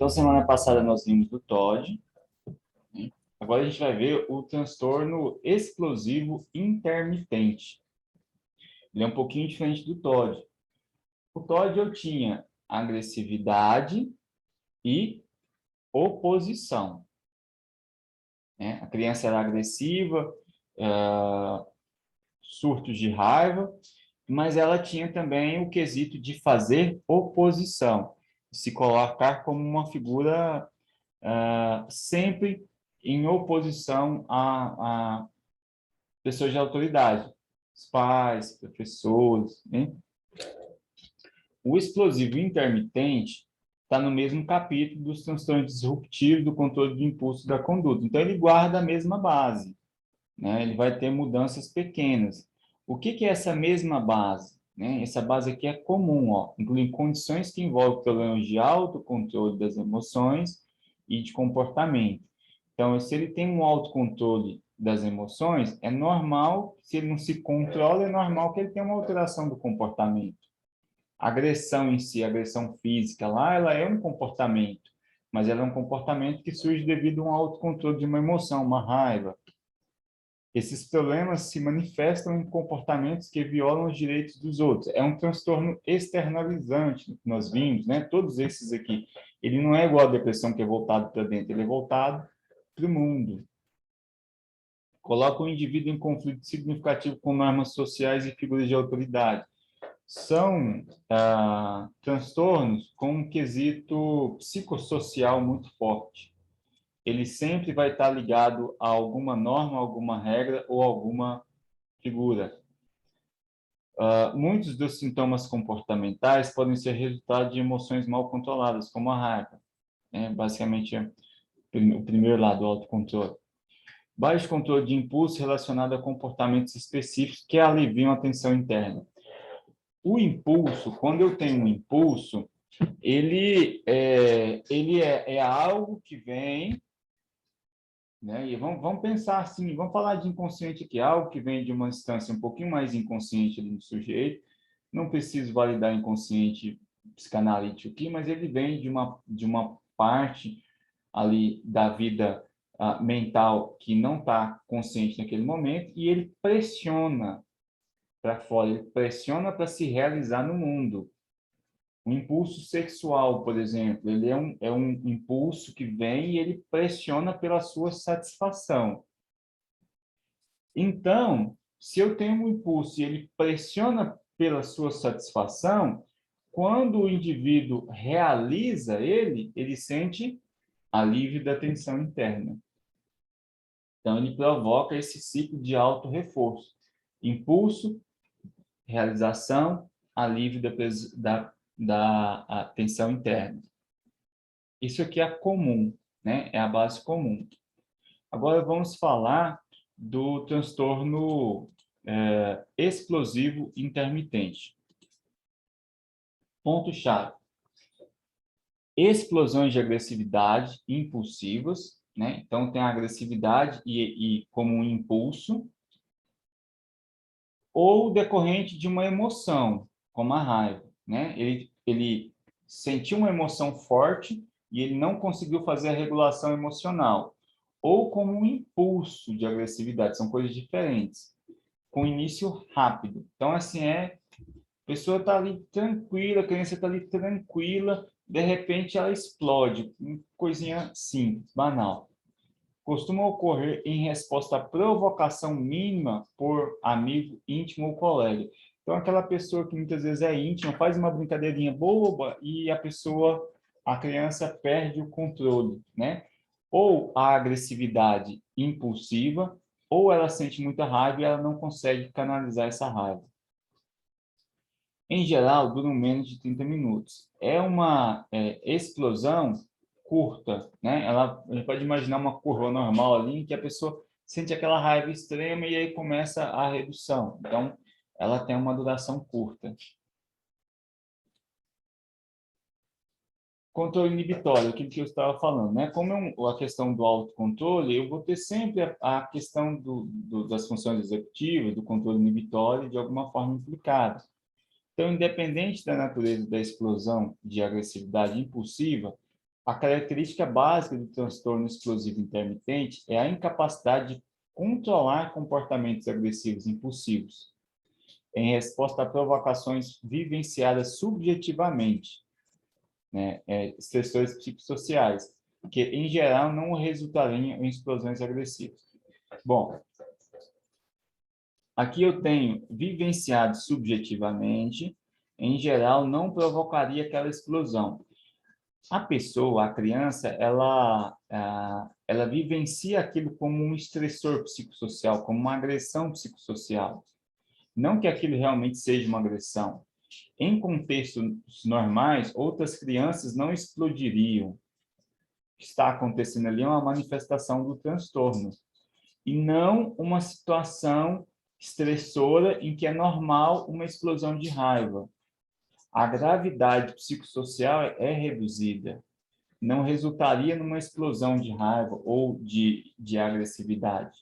Então, semana passada nós vimos do TOD, né? Agora a gente vai ver o transtorno explosivo intermitente. Ele é um pouquinho diferente do TOD. O TOD eu tinha agressividade e oposição, né? A criança era agressiva, surtos de raiva, mas ela tinha também o quesito de fazer oposição, se colocar como uma figura sempre em oposição a pessoas de autoridade, os pais, professores, né? O explosivo intermitente está no mesmo capítulo dos transtornos disruptivos do controle de impulso da conduta. Então, ele guarda a mesma base, né? Ele vai ter mudanças pequenas. O que que é essa mesma base? Né? Essa base aqui é comum, ó, inclui condições que envolvem problemas de autocontrole das emoções e de comportamento. Então, se ele tem um autocontrole das emoções, é normal, se ele não se controla, é normal que ele tenha uma alteração do comportamento. A agressão em si, a agressão física lá, ela é um comportamento, mas ela é um comportamento que surge devido a um autocontrole de uma emoção, uma raiva. Esses problemas se manifestam em comportamentos que violam os direitos dos outros. É um transtorno externalizante que nós vimos, né? Todos esses aqui. Ele não é igual à depressão que é voltado para dentro, ele é voltado para o mundo. Coloca o indivíduo em conflito significativo com normas sociais e figuras de autoridade. São transtornos com um quesito psicossocial muito forte. Ele sempre vai estar ligado a alguma norma, alguma regra ou alguma figura. Muitos dos sintomas comportamentais podem ser resultado de emoções mal controladas, como a raiva, né? Basicamente, o primeiro lado, o autocontrole. Baixo controle de impulso relacionado a comportamentos específicos que aliviam a tensão interna. O impulso, quando eu tenho um impulso, ele é algo que vem, né? E vamos pensar assim, vamos falar de inconsciente aqui, algo que vem de uma instância um pouquinho mais inconsciente ali no sujeito. Não preciso validar inconsciente psicanalítico aqui, mas ele vem de uma parte ali da vida mental que não está consciente naquele momento e ele pressiona para fora, ele pressiona para se realizar no mundo. O impulso sexual, por exemplo, ele é um impulso que vem e ele pressiona pela sua satisfação. Então, se eu tenho um impulso e ele pressiona pela sua satisfação, quando o indivíduo realiza ele sente alívio da tensão interna. Então, ele provoca esse ciclo de auto-reforço. Impulso, realização, alívio da tensão interna. Isso aqui é comum, né? É a base comum. Agora vamos falar do transtorno explosivo intermitente. Ponto-chave. Explosões de agressividade impulsivas, né? Então, tem a agressividade e como um impulso, ou decorrente de uma emoção, como a raiva, né? Ele sentiu uma emoção forte e ele não conseguiu fazer a regulação emocional, ou como um impulso de agressividade, são coisas diferentes, com início rápido. Então, assim, a pessoa está ali tranquila, a criança está ali tranquila, de repente ela explode, coisinha simples, banal. Costuma ocorrer em resposta à provocação mínima por amigo íntimo ou colega. Então, aquela pessoa que muitas vezes é íntima, faz uma brincadeirinha boba e a criança perde o controle, né? Ou a agressividade impulsiva, ou ela sente muita raiva e ela não consegue canalizar essa raiva. Em geral, duram menos de 30 minutos. É uma explosão curta, né? A gente pode imaginar uma curva normal ali, em que a pessoa sente aquela raiva extrema e aí começa a redução. Então, ela tem uma duração curta. Controle inibitório, aquilo que eu estava falando, né? Como a questão do autocontrole, eu vou ter sempre a questão das funções executivas, do controle inibitório, de alguma forma implicada. Então, independente da natureza da explosão de agressividade impulsiva, A característica básica do transtorno explosivo intermitente é a incapacidade de controlar comportamentos agressivos impulsivos, em resposta a provocações vivenciadas subjetivamente, né, estressores psicossociais, que, em geral, não resultariam em explosões agressivas. Bom, aqui eu tenho vivenciado subjetivamente, em geral, não provocaria aquela explosão. A pessoa, a criança, ela vivencia aquilo como um estressor psicossocial, como uma agressão psicossocial. Não que aquilo realmente seja uma agressão. Em contextos normais, outras crianças não explodiriam. O que está acontecendo ali é uma manifestação do transtorno, e não uma situação estressora em que é normal uma explosão de raiva. A gravidade psicossocial é reduzida, não resultaria numa explosão de raiva ou de agressividade.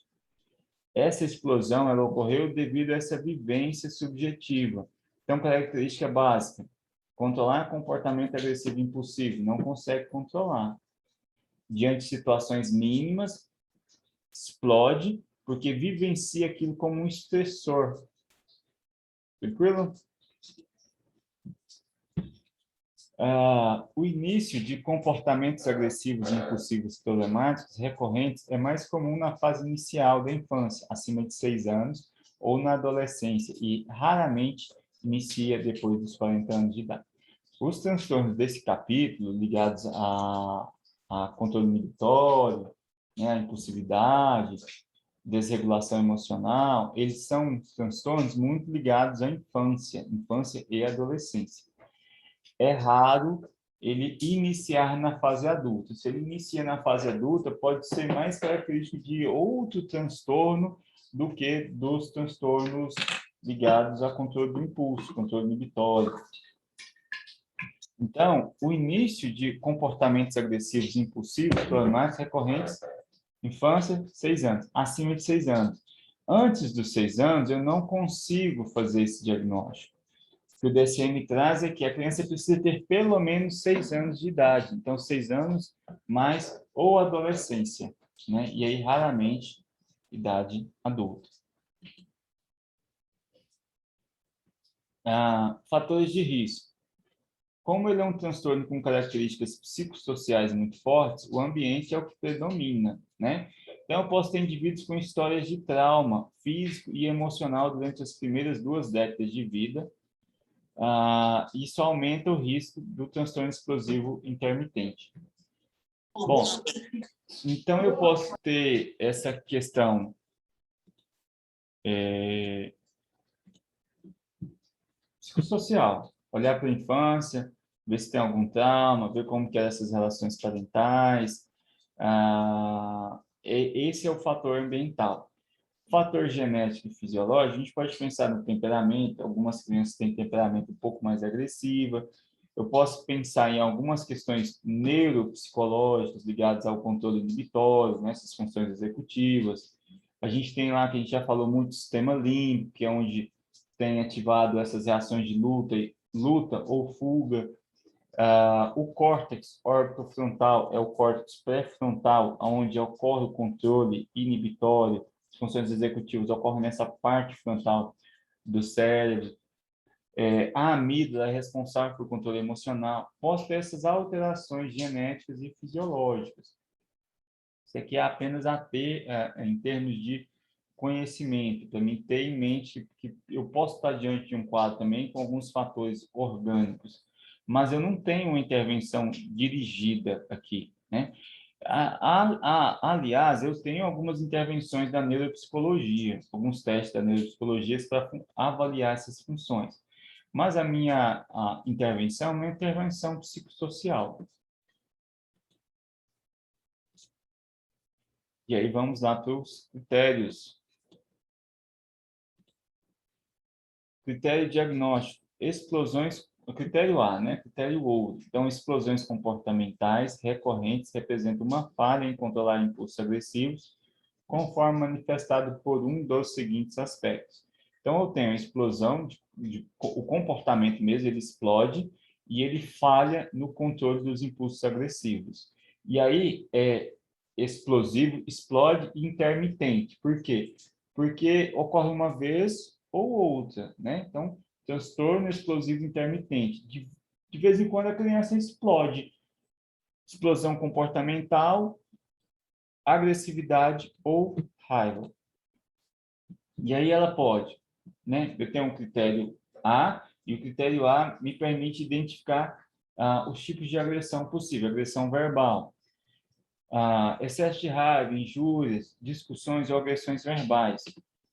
Essa explosão ela ocorreu devido a essa vivência subjetiva. Então, característica básica: controlar comportamento agressivo impulsivo, não consegue controlar. Diante de situações mínimas, explode, porque vivencia aquilo como um estressor. Tranquilo? O início de comportamentos agressivos e impulsivos problemáticos recorrentes é mais comum na fase inicial da infância, acima de 6 anos, ou na adolescência, e raramente inicia depois dos 40 anos de idade. Os transtornos desse capítulo, ligados a controle inibitório, né, a impulsividade, desregulação emocional, eles são transtornos muito ligados à infância e adolescência. É raro ele iniciar na fase adulta. Se ele inicia na fase adulta, pode ser mais característico de outro transtorno do que dos transtornos ligados a controle do impulso, controle inibitório. Então, o início de comportamentos agressivos e impulsivos, problemáticos recorrentes, infância, 6 anos, acima de 6 anos. Antes dos 6 anos, eu não consigo fazer esse diagnóstico. O que o DSM traz é que a criança precisa ter pelo menos 6 anos de idade. Então, 6 anos mais ou adolescência, né? E aí, raramente, idade adulta. Fatores de risco. Como ele é um transtorno com características psicossociais muito fortes, o ambiente é o que predomina, né? Então, eu posso ter indivíduos com histórias de trauma físico e emocional durante as primeiras 2 décadas de vida. Isso aumenta o risco do transtorno explosivo intermitente. Bom, então eu posso ter essa questão psicossocial, olhar para a infância, ver se tem algum trauma, ver como que eram essas relações parentais. Esse é o fator ambiental. Fator genético e fisiológico, a gente pode pensar no temperamento. Algumas crianças têm temperamento um pouco mais agressivo. Eu posso pensar em algumas questões neuropsicológicas ligadas ao controle inibitório, né, essas funções executivas. A gente tem lá, que a gente já falou muito, o sistema límbico, que é onde tem ativado essas reações de luta ou fuga. O córtex orbitofrontal é o córtex pré-frontal, onde ocorre o controle inibitório. As funções executivas ocorrem nessa parte frontal do cérebro. A amígdala é responsável por controle emocional. Posso ter essas alterações genéticas e fisiológicas. Isso aqui é apenas a ter, em termos de conhecimento, para mim ter em mente que eu posso estar diante de um quadro também com alguns fatores orgânicos, mas eu não tenho uma intervenção dirigida aqui, né? Aliás, eu tenho algumas intervenções da neuropsicologia, alguns testes da neuropsicologia para avaliar essas funções. Mas a minha intervenção é uma intervenção psicossocial. E aí vamos lá para os critérios. Critério diagnóstico, explosões, o critério A, né? Critério ouro. Então, explosões comportamentais recorrentes representam uma falha em controlar impulsos agressivos, conforme manifestado por um dos seguintes aspectos. Então, eu tenho a explosão, o comportamento mesmo, ele explode, e ele falha no controle dos impulsos agressivos. E aí é explosivo, explode e intermitente. Por quê? Porque ocorre uma vez ou outra, né? Então, transtorno explosivo intermitente. De vez em quando a criança explode. Explosão comportamental, agressividade ou raiva. E aí ela pode, né? Eu tenho um critério A, e o critério A me permite identificar os tipos de agressão possível. Agressão verbal, excesso de raiva, injúrias, discussões ou agressões verbais,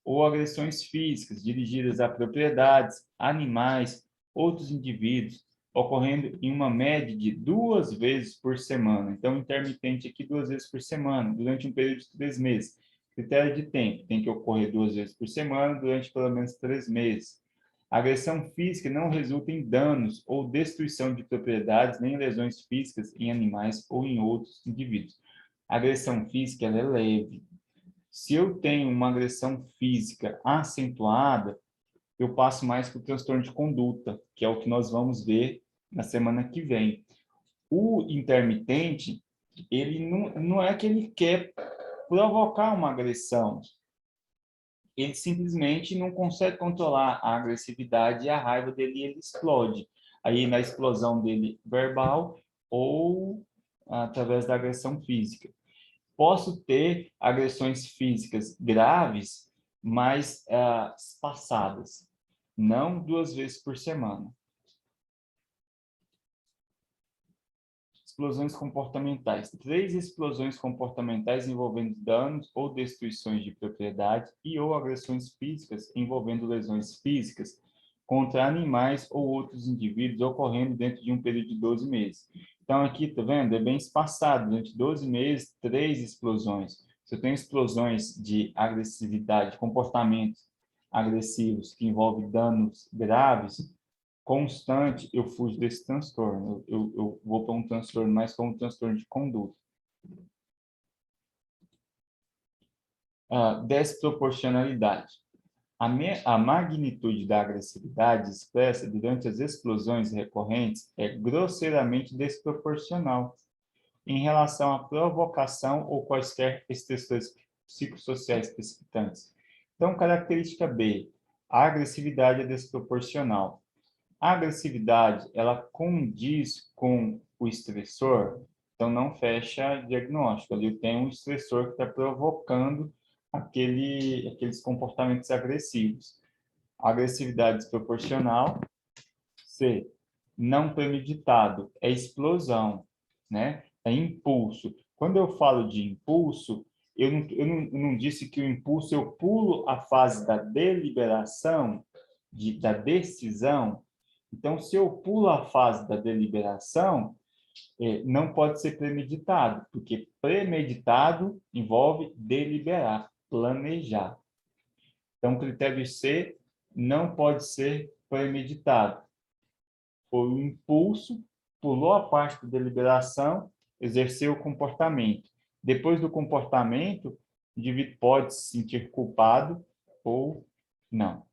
ou agressões físicas dirigidas a propriedades, animais, outros indivíduos, ocorrendo em uma média de 2 vezes por semana. Então, intermitente aqui 2 vezes por semana, durante um período de 3 meses. Critério de tempo, tem que ocorrer 2 vezes por semana durante pelo menos 3 meses. A agressão física não resulta em danos ou destruição de propriedades nem lesões físicas em animais ou em outros indivíduos. A agressão física ela é leve. Se eu tenho uma agressão física acentuada, eu passo mais para o transtorno de conduta, que é o que nós vamos ver na semana que vem. O intermitente, ele não é que ele quer provocar uma agressão, ele simplesmente não consegue controlar a agressividade e a raiva dele, e ele explode. Aí, na explosão dele verbal ou através da agressão física. Posso ter agressões físicas graves, mas espaçadas, não 2 vezes por semana. Explosões comportamentais. 3 explosões comportamentais envolvendo danos ou destruições de propriedade e ou agressões físicas envolvendo lesões físicas contra animais ou outros indivíduos ocorrendo dentro de um período de 12 meses. Então, aqui, tá vendo? É bem espaçado. Durante 12 meses, 3 explosões. Se eu tenho explosões de agressividade, comportamentos agressivos que envolvem danos graves, constante, eu fujo desse transtorno. Eu vou para um transtorno mais como um transtorno de conduta. Desproporcionalidade. A magnitude da agressividade expressa durante as explosões recorrentes é grosseiramente desproporcional em relação à provocação ou quaisquer estressores psicossociais precipitantes. Então, característica B, a agressividade é desproporcional. A agressividade, ela condiz com o estressor, então não fecha diagnóstico. Ali tem um estressor que está provocando aqueles comportamentos agressivos. A agressividade desproporcional, C, não premeditado, é explosão, né? É impulso. Quando eu falo de impulso, eu não disse que o impulso eu pulo a fase da deliberação, da decisão. Então, se eu pulo a fase da deliberação, não pode ser premeditado, porque premeditado envolve deliberar, planejar. Então, critério C não pode ser premeditado. Foi o impulso, pulou a parte da deliberação, exerceu o comportamento. Depois do comportamento, o indivíduo pode se sentir culpado ou não.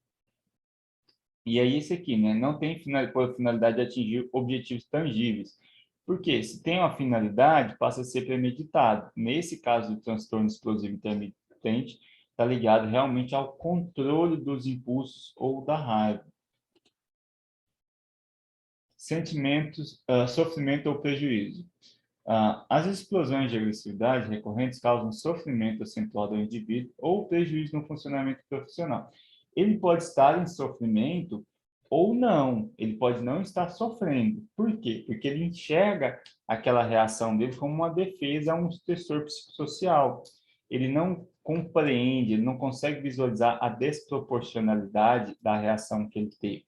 E é isso aqui, né? Não tem finalidade de atingir objetivos tangíveis. Porque se tem uma finalidade, passa a ser premeditado. Nesse caso do transtorno explosivo intermitente, está ligado realmente ao controle dos impulsos ou da raiva. Sentimentos, sofrimento ou prejuízo. As explosões de agressividade recorrentes causam sofrimento acentuado ao indivíduo ou prejuízo no funcionamento profissional. Ele pode estar em sofrimento ou não, ele pode não estar sofrendo. Por quê? Porque ele enxerga aquela reação dele como uma defesa a um estressor psicossocial. Ele não compreende, ele não consegue visualizar a desproporcionalidade da reação que ele teve.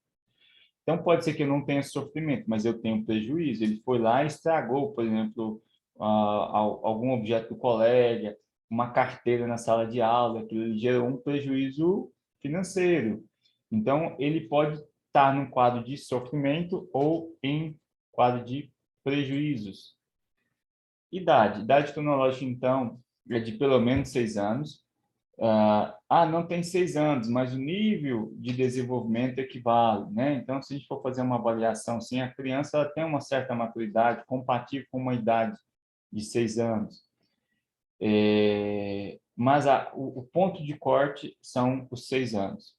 Então, pode ser que eu não tenha sofrimento, mas eu tenho prejuízo. Ele foi lá e estragou, por exemplo, algum objeto do colega, uma carteira na sala de aula, aquilo gerou um prejuízo financeiro. Então, ele pode estar num quadro de sofrimento ou em quadro de prejuízos. Idade. Idade cronológica, então, é de pelo menos 6 anos. Não tem 6 anos, mas o nível de desenvolvimento equivale, né? Então, se a gente for fazer uma avaliação, sim, a criança ela tem uma certa maturidade compatível com uma idade de 6 anos. Mas o ponto de corte são os 6 anos.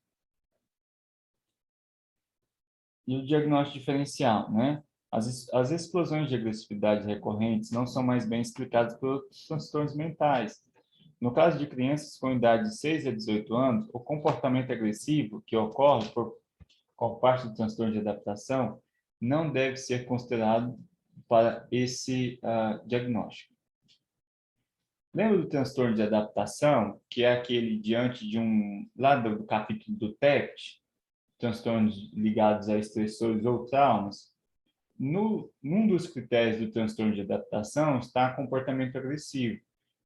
E o diagnóstico diferencial, né? As explosões de agressividade recorrentes não são mais bem explicadas por outros transtornos mentais. No caso de crianças com idade de 6 a 18 anos, o comportamento agressivo que ocorre por parte do transtorno de adaptação não deve ser considerado para esse diagnóstico. Lembra do transtorno de adaptação, que é aquele diante de lá do capítulo do TEPT, transtornos ligados a estressores ou traumas? Num dos critérios do transtorno de adaptação está comportamento agressivo.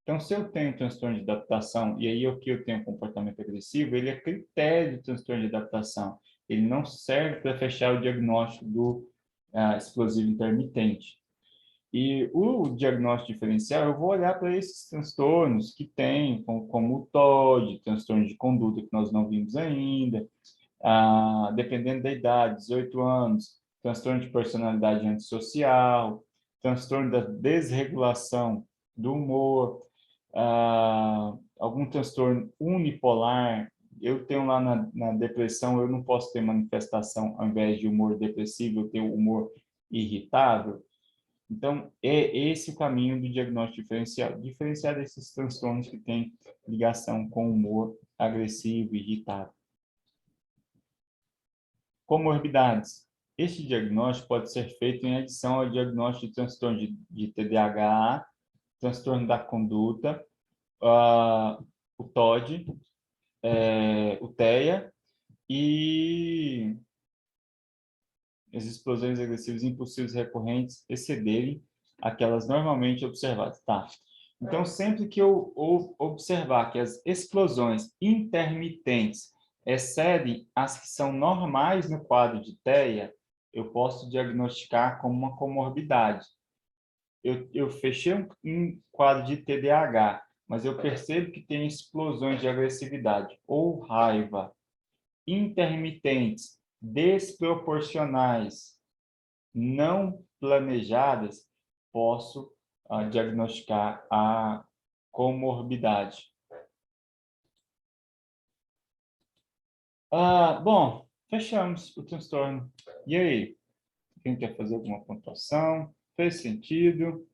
Então, se eu tenho transtorno de adaptação e aí eu tenho comportamento agressivo, ele é critério do transtorno de adaptação. Ele não serve para fechar o diagnóstico do explosivo intermitente. E o diagnóstico diferencial, eu vou olhar para esses transtornos que tem, como o TOD, transtorno de conduta que nós não vimos ainda, dependendo da idade, 18 anos, transtorno de personalidade antissocial, transtorno da desregulação do humor, algum transtorno unipolar. Eu tenho lá na depressão, eu não posso ter manifestação, ao invés de humor depressivo, eu tenho humor irritável. Então, é esse o caminho do diagnóstico diferencial, diferenciar desses transtornos que têm ligação com o humor agressivo, irritável. Comorbidades. Este diagnóstico pode ser feito em adição ao diagnóstico de transtorno de TDAH, transtorno da conduta, o TOD, o TEA e as explosões agressivas impulsivas recorrentes excederem aquelas normalmente observadas. Tá. Então, sempre que eu observar que as explosões intermitentes excedem as que são normais no quadro de TEA, eu posso diagnosticar como uma comorbidade. Eu fechei um quadro de TDAH, mas eu percebo que tem explosões de agressividade ou raiva intermitentes, desproporcionais, não planejadas, posso diagnosticar a comorbidade. Bom, fechamos o transtorno. E aí? Quem quer fazer alguma pontuação? Fez sentido?